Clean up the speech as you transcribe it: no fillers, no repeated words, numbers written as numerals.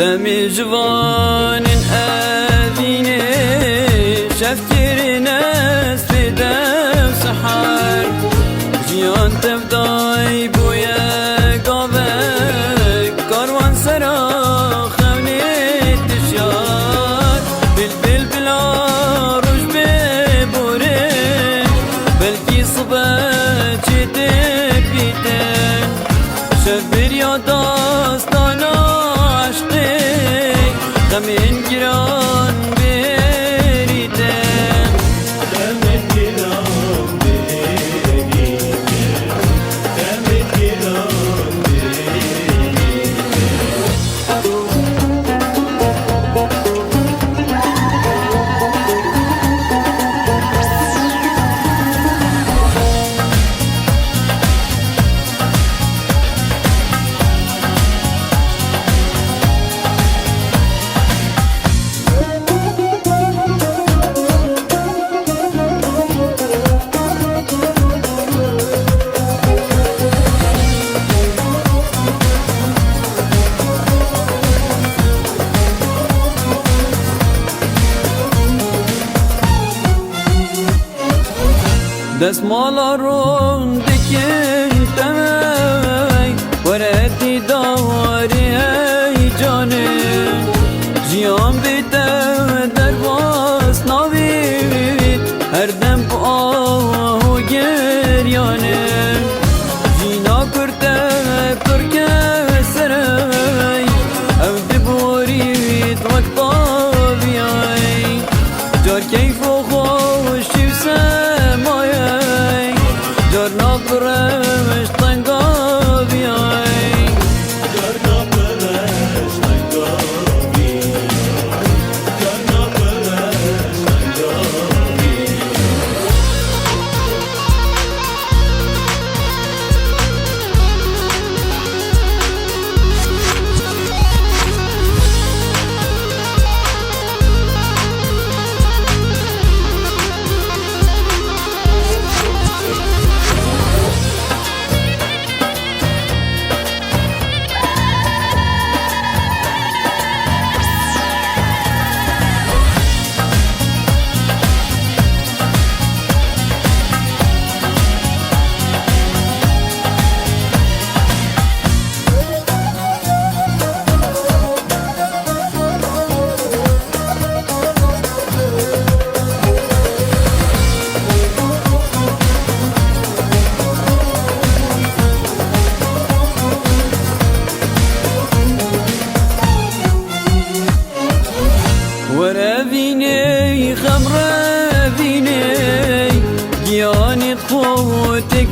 دمی جوان آبینه شفتیر نست دم سحر جیان تفدای بویا گاوه کاروان سرا خونی تشار بل بلا روش ببوره بلکی صبح چیده بیده شبیر یا داستانا من گران بریده من گران بریده من گران بریده دستمالا رون دکن تمی وردی داری ای جانه جیان بیده در باس نوید هر دم با آه و گریانه جینا کرده کرکه سرای او دبورید وقت بیای جار کیف و خوشی و سمای جرنا برش تنگا بیای جرنا برش تنگا بیای جرنا برش تنگا بیای ورافيني خمرافيني جياني قوتك